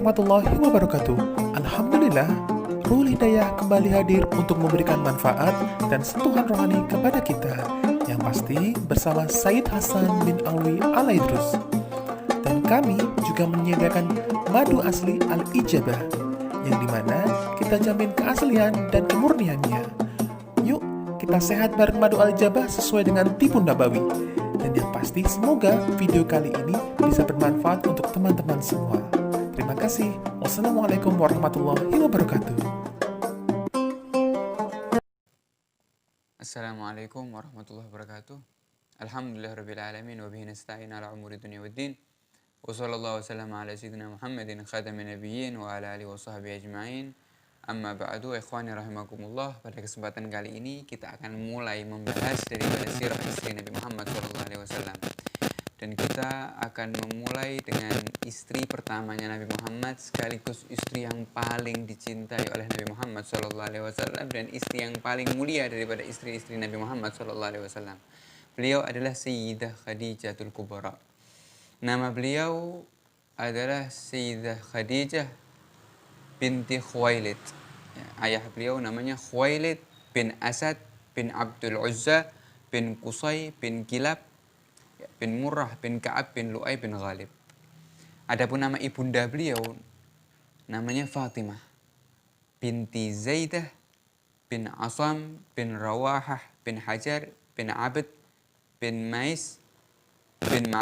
warahmatullahi wabarakatuh. Alhamdulillah, Ruhul Hidayah kembali hadir untuk memberikan manfaat dan sentuhan rohani kepada kita. Yang pasti bersama Said Hasan bin Alwi Alaidrus. Dan kami juga menyediakan madu asli Al-Ijabah, yang dimana kita jamin keaslian dan kemurniannya. Yuk, kita sehat bareng madu Al-Ijabah sesuai dengan tipu Nabawi. Dan yang pasti semoga video kali ini bisa bermanfaat untuk teman-teman semua. Terima kasih. Wassalamualaikum warahmatullahi wabarakatuh. Assalamualaikum warahmatullahi wabarakatuh. Alhamdulillahirabbil alamin wa bihi nasta'in ala umuri dunya waddin. Wa sallallahu wasallam ala sayyidina Muhammadin khatamin nabiyyin wa ala alihi wa sahbihi ajma'in. Amma ba'du, ikhwani rahimakumullah. Pada kesempatan kali ini kita akan mulai membahas daripada sirah istri Nabi Muhammad SAW. Dan kita akan memulai dengan istri pertamanya Nabi Muhammad, sekaligus istri yang paling dicintai oleh Nabi Muhammad SAW dan istri yang paling mulia daripada istri-istri Nabi Muhammad SAW. Beliau adalah Sayyidah Khadijatul Kubra. Nama beliau adalah Sayyidah Khadijah binti Khuwailid. Ayah beliau namanya Khuwailid bin Asad bin Abdul Uzza bin Qusay bin Kilab bin Murrah bin Ka'ab bin Lu'ay bin Ghalib. Adapun nama ibunda beliau namanya Fatimah binti Zaidah bin Asam bin Rawahah bin Hajar bin Abd bin Mais bin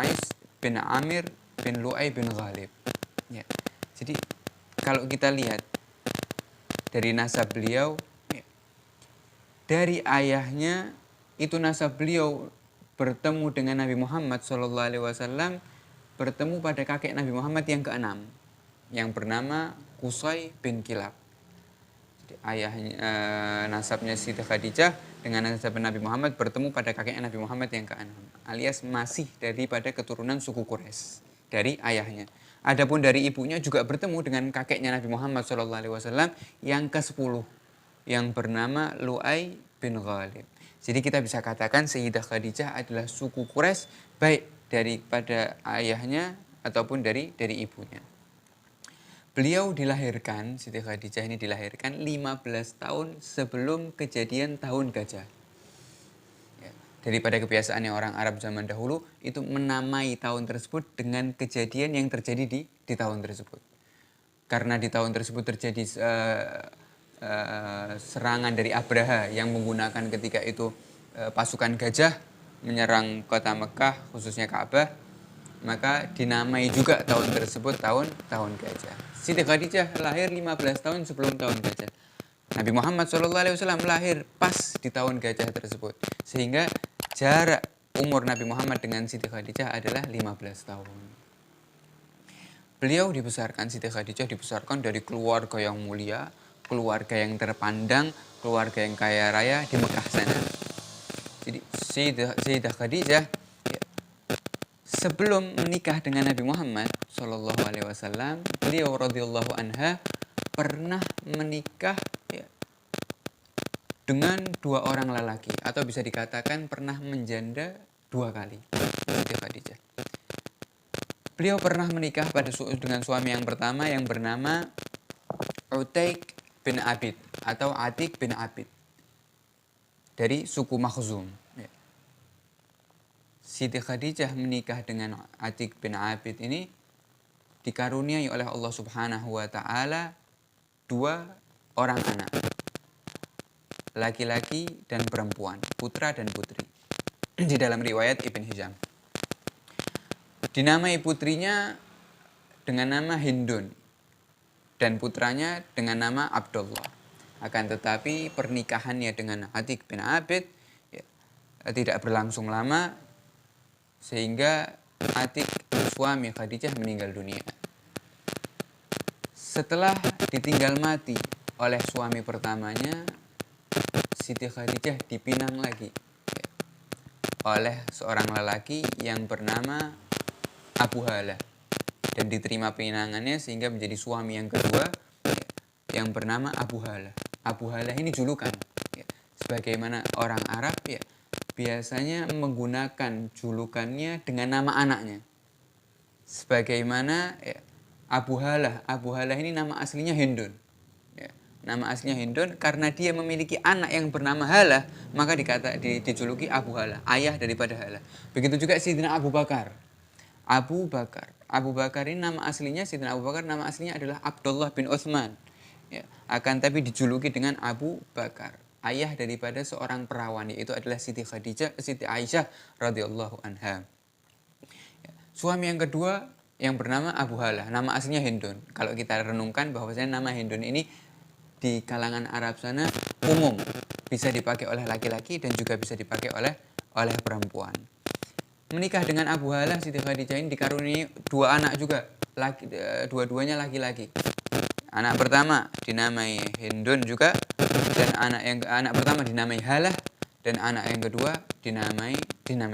Amir bin Lu'ay bin Ghalib. Ya. Jadi kalau kita lihat dari nasab beliau, ya, dari ayahnya itu nasab beliau bertemu dengan Nabi Muhammad SAW, bertemu pada kakek Nabi Muhammad yang keenam, yang bernama Qusay bin Kilab. Jadi ayahnya, nasabnya Siti Khadijah dengan nasab Nabi Muhammad bertemu pada kakek Nabi Muhammad yang keenam, alias masih daripada keturunan suku Quraisy dari ayahnya. Adapun dari ibunya juga bertemu dengan kakeknya Nabi Muhammad SAW yang ke-10, yang bernama Lu'ay bin Ghalib. Jadi kita bisa katakan Sayyidah Khadijah adalah suku Quraisy, baik daripada ayahnya ataupun dari ibunya. Beliau dilahirkan, Siti Khadijah ini dilahirkan 15 tahun sebelum kejadian tahun gajah. Daripada kebiasaannya orang Arab zaman dahulu itu menamai tahun tersebut dengan kejadian yang terjadi di tahun tersebut. Karena di tahun tersebut terjadi serangan dari Abraha yang menggunakan ketika itu pasukan gajah menyerang kota Mekah, khususnya Ka'bah, maka dinamai juga tahun tersebut tahun gajah. Siti Khadijah lahir 15 tahun sebelum tahun gajah. Nabi Muhammad SAW lahir pas di tahun gajah tersebut. Sehingga jarak umur Nabi Muhammad dengan Siti Khadijah adalah 15 tahun. Beliau dibesarkan, Siti Khadijah dibesarkan dari keluarga yang mulia, keluarga yang terpandang, keluarga yang kaya raya di Mekah sana. Jadi Sayyidah Khadijah ya, sebelum menikah dengan Nabi Muhammad SAW, beliau radhiyallahu anha pernah menikah ya, dengan 2 orang lelaki, atau bisa dikatakan pernah menjanda 2 kali. Siti Khadijah. Beliau pernah menikah dengan suami yang pertama yang bernama Utaik bin Abid atau Atik bin Abid dari suku Makhzum. Ya. Siti Khadijah menikah dengan Atik bin Abid ini dikaruniai oleh Allah Subhanahu wa taala 2 orang anak, laki-laki dan perempuan, putra dan putri. Di dalam riwayat Ibn Hisham dinamai putrinya dengan nama Hindun dan putranya dengan nama Abdullah. Akan tetapi pernikahannya dengan Atik bin Abid ya, tidak berlangsung lama, sehingga Atik suami Khadijah meninggal dunia. Setelah ditinggal mati oleh suami pertamanya, Siti Khadijah dipinang lagi ya, oleh seorang lelaki yang bernama Abu Halah, dan diterima pinangannya sehingga menjadi suami yang kedua ya, yang bernama Abu Halah. Abu Halah ini julukan ya, sebagaimana orang Arab ya biasanya menggunakan julukannya dengan nama anaknya. Sebagaimana ya, Abu Halah. Abu Halah ini nama aslinya Hindun. Ya, nama aslinya Hindun karena dia memiliki anak yang bernama Halah, maka dijuluki Abu Halah, ayah daripada Halah. Begitu juga Sayyidina Abu Bakar. Abu Bakar. Abu Bakar ini nama aslinya, Sayyidina Abu Bakar nama aslinya adalah Abdullah bin Utsman. Ya, akan tapi dijuluki dengan Abu Bakar, ayah daripada seorang perawan, yaitu adalah Siti Aisyah radhiyallahu anha. Ya, suami yang kedua yang bernama Abu Halah, nama aslinya Hindun. Kalau kita renungkan bahwasanya nama Hindun ini di kalangan Arab sana umum, bisa dipakai oleh laki-laki dan juga bisa dipakai oleh perempuan. Menikah dengan Abu Halah, Siti Khadijah ini dikaruniai 2 anak juga, dua-duanya laki-laki. Anak pertama dinamai Hindun juga, dan anak pertama dinamai Halah, dan anak yang kedua dinamai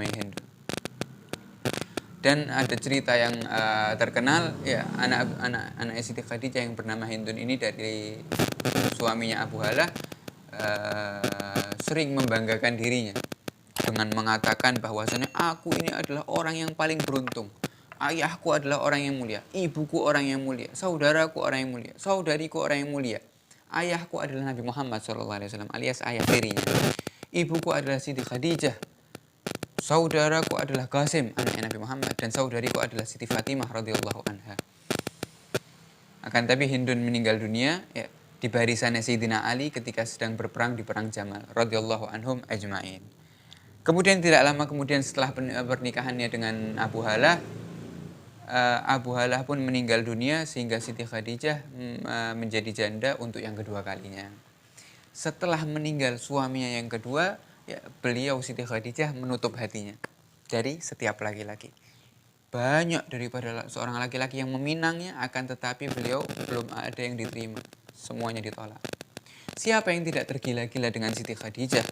Hindun. Dan ada cerita yang terkenal, ya, anak Siti Khadijah yang bernama Hindun ini dari suaminya Abu Halah sering membanggakan dirinya dengan mengatakan bahwasanya aku ini adalah orang yang paling beruntung. Ayahku adalah orang yang mulia, ibuku orang yang mulia, saudaraku orang yang mulia, saudariku orang yang mulia. Ayahku adalah Nabi Muhammad SAW alias ayah dirinya. Ibuku adalah Siti Khadijah. Saudaraku adalah Qasim, anaknya Nabi Muhammad, dan saudariku adalah Siti Fatimah radhiyallahu anha. Akan tapi Hindun meninggal dunia ya, di barisannya Sayyidina Ali ketika sedang berperang di perang Jamal radhiyallahu anhum ajma'in. Kemudian tidak lama kemudian setelah pernikahannya dengan Abu Halah, Abu Halah pun meninggal dunia sehingga Siti Khadijah menjadi janda untuk yang kedua kalinya. Setelah meninggal suaminya yang kedua, ya, beliau Siti Khadijah menutup hatinya dari setiap laki-laki. Banyak daripada seorang laki-laki yang meminangnya, akan tetapi beliau belum ada yang diterima. Semuanya ditolak. Siapa yang tidak tergila-gila dengan Siti Khadijah?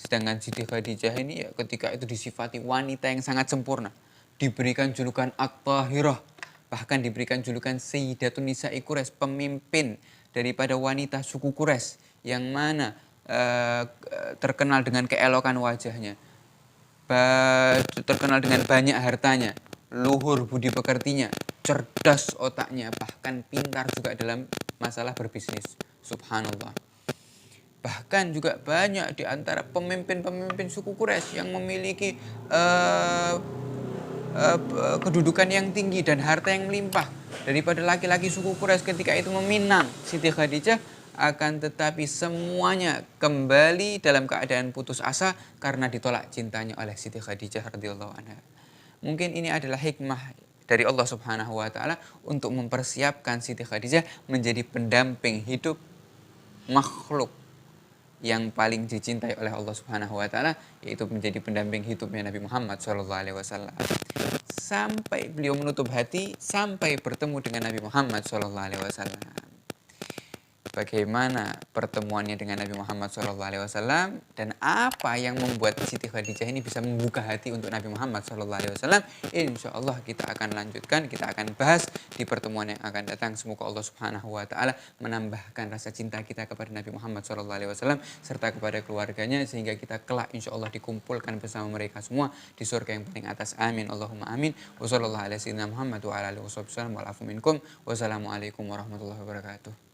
Sedangkan Siti Khadijah ini ya, ketika itu disifati wanita yang sangat sempurna. Diberikan julukan At-Tahirah. Bahkan diberikan julukan Sayyidatun Nisa'i Quraisy, pemimpin daripada wanita suku Quraisy, yang mana terkenal dengan keelokan wajahnya, terkenal dengan banyak hartanya, luhur budi pekertinya, cerdas otaknya, bahkan pintar juga dalam masalah berbisnis. Subhanallah. Bahkan juga banyak di antara pemimpin-pemimpin suku Quraisy yang memiliki kedudukan yang tinggi dan harta yang melimpah daripada laki-laki suku Quraisy ketika itu meminang Siti Khadijah. Akan tetapi semuanya kembali dalam keadaan putus asa karena ditolak cintanya oleh Siti Khadijah radhiyallahu anha. Mungkin ini adalah hikmah dari Allah Subhanahu wa taala untuk mempersiapkan Siti Khadijah menjadi pendamping hidup makhluk yang paling dicintai oleh Allah Subhanahu wa taala, yaitu menjadi pendamping hidupnya Nabi Muhammad SAW. Sampai beliau menutup hati sampai bertemu dengan Nabi Muhammad SAW. Bagaimana pertemuannya dengan Nabi Muhammad SAW dan apa yang membuat Siti Khadijah ini bisa membuka hati untuk Nabi Muhammad SAW, insya Allah kita akan lanjutkan, kita akan bahas di pertemuan yang akan datang. Semoga Allah Subhanahu wa taala menambahkan rasa cinta kita kepada Nabi Muhammad SAW serta kepada keluarganya, sehingga kita kelak insya Allah dikumpulkan bersama mereka semua di surga yang paling atas. Amin Allahumma amin. Wassalamualaikum warahmatullahi wabarakatuh.